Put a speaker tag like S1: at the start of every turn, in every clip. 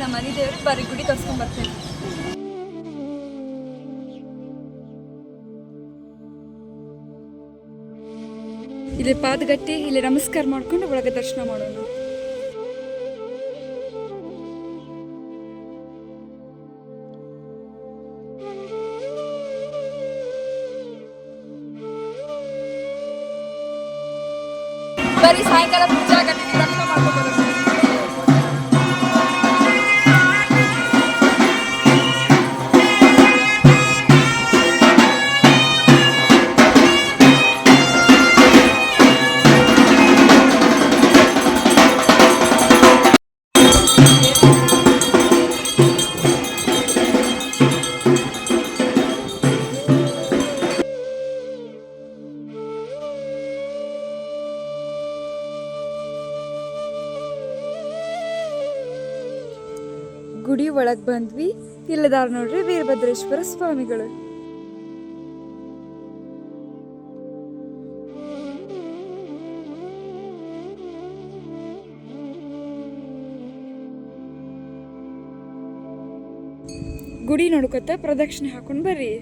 S1: ನಮ್ಮ ಮನೆ ದೇವ್ರು ಬರೀ ಗುಡಿ ತೋರಿಸ್ಕೊಂಡ್ ಬರ್ತೇವೆ. ಇಲ್ಲಿ ಪಾದಗಟ್ಟಿ ಇಲ್ಲಿ ನಮಸ್ಕಾರ ಮಾಡ್ಕೊಂಡು ಒಳಗೆ ದರ್ಶನ ಮಾಡೋಣ. ಬರೀ ಸಾಯಂಕಾಲ ಪೂಜಾ ಗಟ್ಟಿ ದರ್ಶನ ಮಾಡ್ಕೊಂಡು ಗುಡಿ ಒಳಗೆ ಬಂದ್ವಿ. ಇಲ್ಲದಾರ ನೋಡ್ರಿ ವೀರಭದ್ರೇಶ್ವರ ಸ್ವಾಮಿಗಳು. ಗುಡಿ ನೋಡ್ಕೊತ ಪ್ರದಕ್ಷಿಣೆ ಹಾಕೊಂಡ್ ಬರ್ರಿ.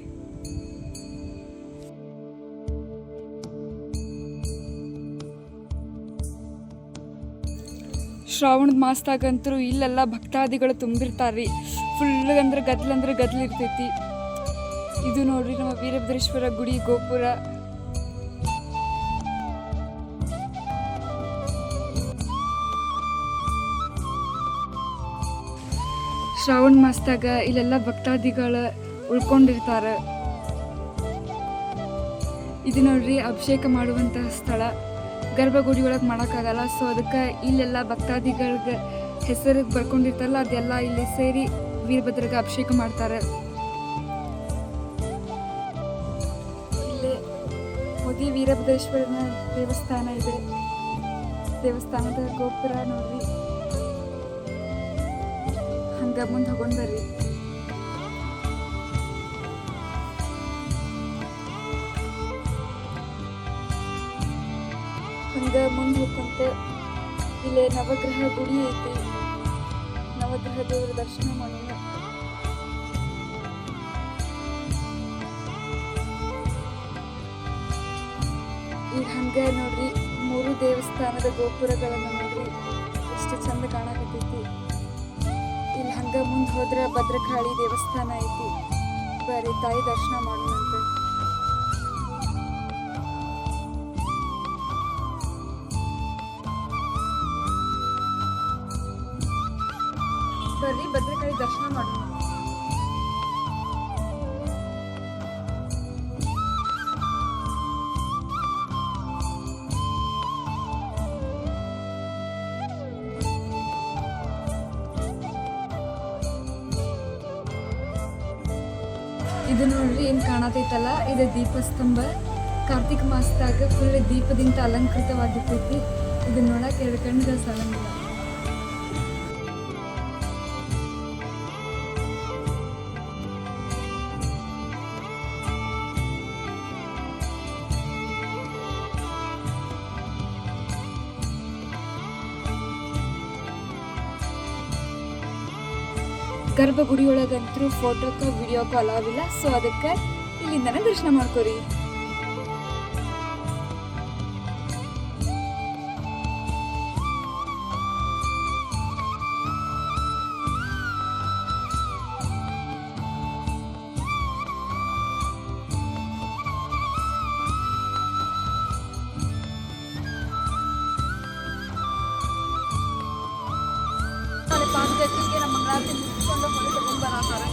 S1: ಶ್ರಾವಣದ ಮಾಸದಾಗಂತರೂ ಇಲ್ಲೆಲ್ಲ ಭಕ್ತಾದಿಗಳು ತುಂಬಿರ್ತಾರ್ರಿ. ಫುಲ್ ಅಂದ್ರೆ ಗದ್ಲು ಇರ್ತೈತಿ. ಇದು ನೋಡ್ರಿ ನಮ್ಮ ವೀರಭದ್ರೇಶ್ವರ ಗುಡಿ ಗೋಪುರ. ಶ್ರಾವಣ ಮಾಸದಾಗ ಇಲ್ಲೆಲ್ಲ ಭಕ್ತಾದಿಗಳ ಉಳ್ಕೊಂಡಿರ್ತಾರ. ಇದು ನೋಡ್ರಿ ಅಭಿಷೇಕ ಮಾಡುವಂತಹ ಸ್ಥಳ. ಗರ್ಭಗುಡಿ ಒಳಗೆ ಮಾಡೋಕ್ಕಾಗಲ್ಲ, ಸೊ ಅದಕ್ಕೆ ಇಲ್ಲೆಲ್ಲ ಭಕ್ತಾದಿಗಳಿಗೆ ಹೆಸರು ಬರ್ಕೊಂಡಿರ್ತಾರಲ್ಲ ಅದೆಲ್ಲ ಇಲ್ಲಿ ಸೇರಿ ವೀರಭದ್ರಗೆ ಅಭಿಷೇಕ ಮಾಡ್ತಾರೆ. ಇಲ್ಲೇ ಮೋದಿ ವೀರಭದ್ರೇಶ್ವರನ ದೇವಸ್ಥಾನ ಇದೆ. ದೇವಸ್ಥಾನದ ಗೋಪುರ ನೋಡ್ರಿ. ಹಂಗ ಮುಂದೆ ಹೋಗೊಂಡ್ ಬರ್ರಿ. ಹಂಗ ಮುಂದೆ ಹೋಗ್ಕೊಂತ ಇಲ್ಲೇ ನವಗ್ರಹ ಗುಡಿ ಐತಿ. ನವಗ್ರಹ ದೇವರ ದರ್ಶನ ಮಾಡೋಣ. ಈಗ ಹಂಗ ನೋಡ್ರಿ 3 ದೇವಸ್ಥಾನದ ಗೋಪುರಗಳನ್ನ ನೋಡ್ರಿ ಎಷ್ಟು ಚಂದ ಕಾಣಕತ್ತೈತಿ. ಇಲ್ಲಿ ಹಂಗ ಮುಂದೆ ಹೋದ್ರ ಭದ್ರಕಾಳಿ ದೇವಸ್ಥಾನ ಐತಿ. ಬರೀ ತಾಯಿ ದರ್ಶನ ಮಾಡೋಣ ಅಂತ. ಬರ್ರಿ ಭದ್ರಕಾಳಿ ದರ್ಶನ ಮಾಡೋಣ. ಇದು ನೋಡ್ರಿ ಏನ್ ಕಾಣತೈತಲ್ಲ, ಇದು ದೀಪಸ್ತಂಭ. ಕಾರ್ತಿಕ ಮಾಸದಾಗ ಫುಲ್ ದೀಪದಿಂದ ಅಲಂಕೃತವಾಗಿರ್ತೈತಿ. ಇದನ್ನ ನೋಡಕ್ 2 ಕಣ್ಣುಗಳು ಸಾಲಂಗಿಲ್ಲ. ಗರ್ಭಗುಡಿಯೊಳಗಂತೂ ಫೋಟೋಕ್ಕೆ ವಿಡಿಯೋಕ್ಕೂ ಅಲಾವಿಲ್ಲ, ಸೊ ಅದಕ್ಕೆ ಇಲ್ಲಿಂದನೇ ದರ್ಶನ ಮಾಡ್ಕೋರಿ. ಪಾದಗಟ್ಟಿಗೆ ನಮ್ಮ ಮಂಗಳಾರತಿ ಮುಗಿಸ್ಕೊಂಡು ಹೊಳೆ ತಗೊಂಡ್ಬರತಾರೆ.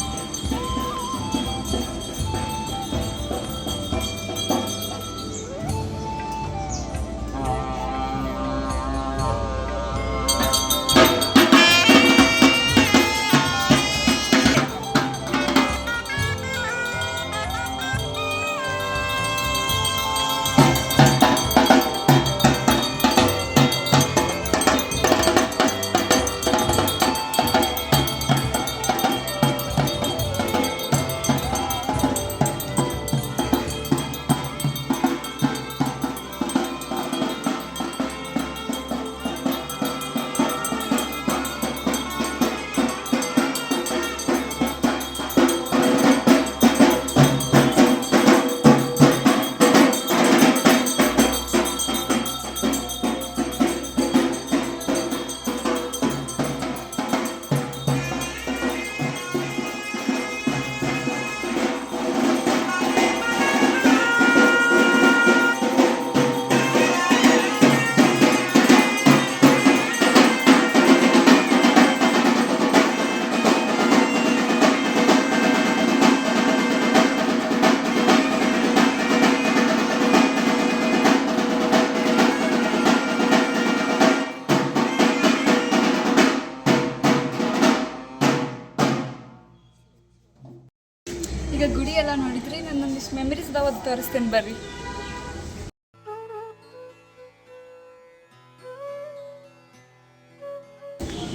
S1: ಈಗ ಗುಡಿ ಎಲ್ಲ ನೋಡಿದ್ರಿ, ನನ್ನೊಂದಿಷ್ಟು ಮೆಮರೀಸ್ ಅದಾವ, ಅದು ತೋರಿಸ್ತೇನೆ ಬರ್ರಿ.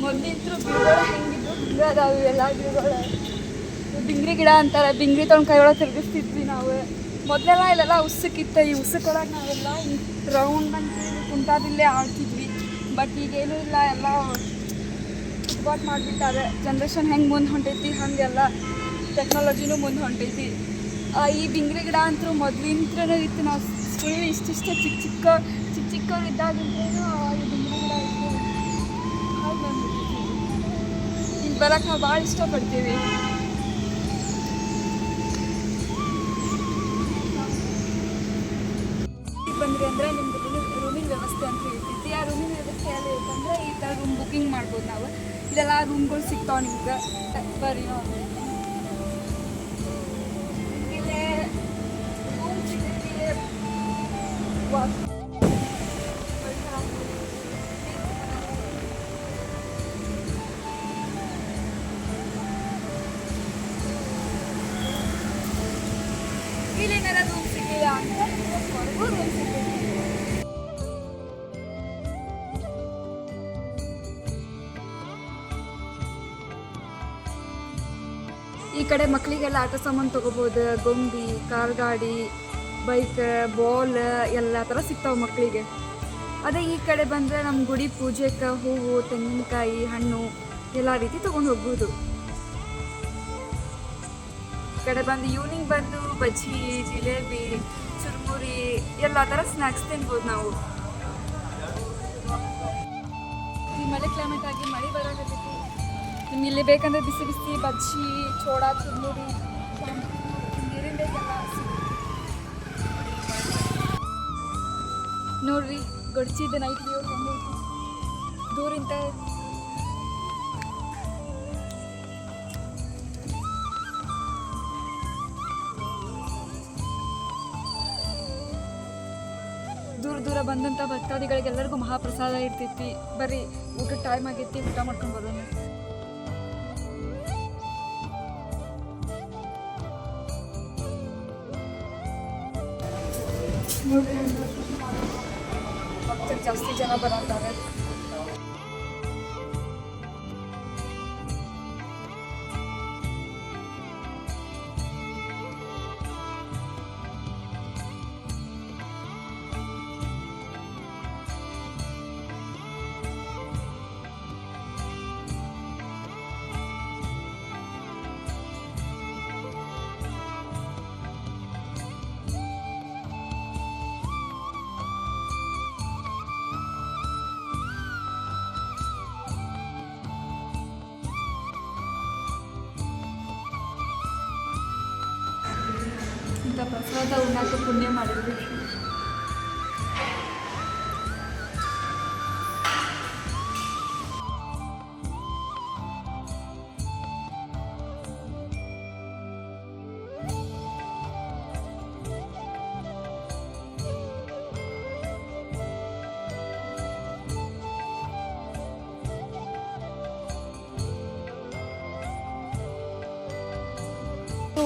S1: ಮೊದಲಿಂತರೂ ಗಿಡಗಳು ಹೆಂಗಿದ್ರು ಹಂಗೆ ಅದಾವು ಎಲ್ಲ ಗಿಡಗಳು. ಬಿಂಗ್ರಿ ಗಿಡ ಅಂತಾರೆ, ಬಿಂಗ್ರಿ ತೊಗೊಂಡು ಕೈ ಒಳಗೆ ತಿರುಗಿಸ್ತಿದ್ವಿ ನಾವು. ಮೊದಲೆಲ್ಲ ಇಲ್ಲೆಲ್ಲ ಉಸುಕಿತ್ತು, ಈ ಉಸುಕೊಳಗೆ ನಾವೆಲ್ಲ ರೌಂಡ್ ಅಂತ ಕುಂತಾದಿಲ್ಲೇ ಆಡ್ತಿದ್ವಿ. ಬಟ್ ಈಗೇನೂ ಇಲ್ಲ, ಎಲ್ಲ ಫುಟ್ಬಾಟ್ ಮಾಡಿಬಿಟ್ಟಾರೆ. ಜನ್ರೇಷನ್ ಹೆಂಗೆ ಮುಂದೆ ಹೊಂಟೈತಿ ಹಾಗೆಲ್ಲ ಟೆಕ್ನಾಲಜಿನೂ ಮುಂದೆ ಹೊಂಟೈತಿ. ಈ ಬಿಂಗ್ರಿ ಗಿಡ ಅಂತೂ ಮೊದಲಿಂತ್ರನೂ ಇತ್ತು. ನಾವು ಫುಲ್ ಇಷ್ಟಿಷ್ಟೇ ಚಿಕ್ಕವ್ರು ಇದ್ದಾಗಿಂದ್ರೂ ಈ ಬಿಂಗ್ರಿ ಗಿಡ ಇತ್ತು. ಹಾಗೆ ಇಲ್ಲಿ ಬರೋಕ್ಕೆ ನಾವು ಭಾಳ ಇಷ್ಟಪಡ್ತೀವಿ. ಬಂದ್ರಿ ಅಂದರೆ ನಿಮ್ಗೆ ರೂಮಿನ ವ್ಯವಸ್ಥೆ ಅಂತ ಇರ್ತೈತಿ. ಆ ರೂಮಿನ ವ್ಯವಸ್ಥೆ ಎಲ್ಲ ಇರ್ತಂದ್ರೆ ಈ ಥರ ರೂಮ್ ಬುಕ್ಕಿಂಗ್ ಮಾಡ್ಬೋದು ನಾವು. ಇದೆಲ್ಲ ರೂಮ್ಗಳು ಸಿಗ್ತಾವೆ ನಿಮ್ಗೆ. ಬರ್ರಿ ನೋಡಿ, ಇಲ್ಲೇ ರೂಮ್ ಸಿಗ್ತೈತಿ. ಇಲ್ಲೇನಾರ ರೂಮ್ ಸಿಗಲಿಲ್ಲ ಅಂತ ಹೊರಗೂ ರೂಮ್ ಸಿಗ್ತೈತಿ. ಈ ಕಡೆ ಮಕ್ಕಳಿಗೆಲ್ಲ ಆಟ ಸಾಮಾನು ತೊಗೋಬೋದು. ಗೊಂಬಿ, ಕಾರ್ ಗಾಡಿ, ಬೈಕ್, ಬಾಲ್ ಎಲ್ಲ ಥರ ಸಿಗ್ತಾವೆ ಮಕ್ಕಳಿಗೆ. ಅದೇ ಈ ಕಡೆ ಬಂದರೆ ನಮ್ಮ ಗುಡಿ ಪೂಜೆಗೆ ಹೂವು, ತೆಂಗಿನಕಾಯಿ, ಹಣ್ಣು ಎಲ್ಲ ರೀತಿ ತೊಗೊಂಡು ಹೋಗ್ಬೋದು. ಈ ಕಡೆ ಬಂದು ಈವ್ನಿಂಗ್ ಬಂದು ಬಜ್ಜಿ, ಜಿಲೇಬಿ, ಚುರುಮುರಿ ಎಲ್ಲ ಥರ ಸ್ನ್ಯಾಕ್ಸ್ ತಿನ್ಬೋದು ನಾವು. ಈ ಮಳೆ ಕ್ಲೈಮೇಟ್ ಆಗಿ ಮಳೆ ಬರೋಕತ್ತೈತಿ. ನಿಮ್ಗೆ ಇಲ್ಲಿ ಬೇಕಂದ್ರೆ ಬಿಸಿ ಬಿಸಿ ಬಜ್ಜಿ, ಚೋಡಾ, ಚುರುಮುರಿ, ನೀರಿನ ಬೇಕೆಲ್ಲ ನೋಡ್ರಿ. ಗಡ್ಚಿದ ನೈಟ್ ವ್ಯೂ ಹೆಂಗೈತಿ ದೂರಿಂದ. ದೂರ ಬಂದಂಥ ಭಕ್ತಾದಿಗಳಿಗೆಲ್ಲರಿಗೂ ಮಹಾಪ್ರಸಾದ ಇರ್ತೈತಿ. ಬರ್ರಿ, ಊಟದ ಟೈಮ್ ಆಗೈತಿ, ಊಟ ಮಾಡ್ಕೊಂಡು ಬರೋಣ. ಭಕ್ತರು ಜಾಸ್ತಿ ಜನ ಬರತ್ತಾರೆ. ಇಂಥ ಪ್ರಸಾದ ಉಣ್ಣಾಕ ಪುಣ್ಯ ಮಾಡಿದ್ವಿ.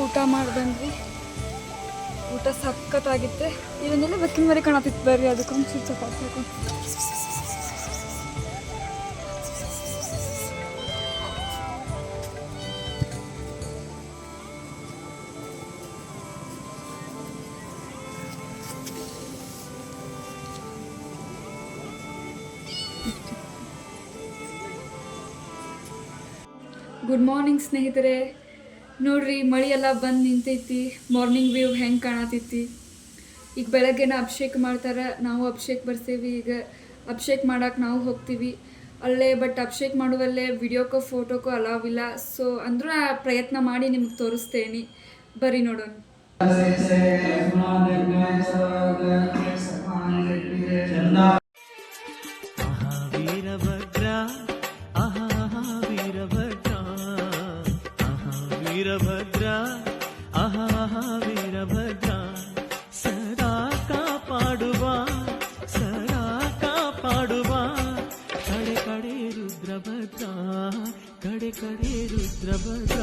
S1: ಊಟ ಮಾಡಿ ಬಂದ್ವಿ. ಊಟ ಸಖತ್ತಾಗಿತ್ತೆ. ಇದನ್ನೆಲ್ಲ ಬೆಕ್ಕಿನ ಮರಿ ಕಾಣತಿತ್ತು. ಬರ್ರಿ, ಅದಕ್ಕೊಂದು ಚೂರು ಚಪಾತಿ ಹಾಕೊಂಡು ಗುಡ್ ಮಾರ್ನಿಂಗ್ ಸ್ನೇಹಿತರೆ. ನೋಡ್ರಿ, ಮಳೆ ಎಲ್ಲ ಬಂದು ನಿಂತೈತಿ. ಮಾರ್ನಿಂಗ್ ವ್ಯೂ ಹೆಂಗೆ ಕಾಣತೈತಿ. ಈಗ ಬೆಳಗ್ಗೆನ ಅಭಿಷೇಕ ಮಾಡ್ತಾರೆ, ನಾವು ಅಭಿಷೇಕ ಬರ್ತೀವಿ. ಈಗ ಅಭಿಷೇಕ ಮಾಡಕ್ಕೆ ನಾವು ಹೋಗ್ತೀವಿ ಅಲ್ಲೇ. ಬಟ್ ಅಭಿಷೇಕ ಮಾಡುವಲ್ಲೇ ವಿಡಿಯೋಕ್ಕೋ ಫೋಟೋಕ್ಕೋ ಅಲಾವಿಲ್ಲ. ಸೊ ಅಂದ್ರೂ ಪ್ರಯತ್ನ ಮಾಡಿ ನಿಮ್ಗೆ ತೋರಿಸ್ತೇನೆ. ಬರ್ರಿ ನೋಡೋಣ.
S2: ವೀರಭದ್ರ ಆಹಾ ವೀರಭದ್ರ ಸದಾ ಕಾಪಾಡುವ ಕಡೆ ಕಡೆ ರುದ್ರಭದ್ರ ಕಡೆ ಕಡೆ ರುದ್ರಭದ್ರ.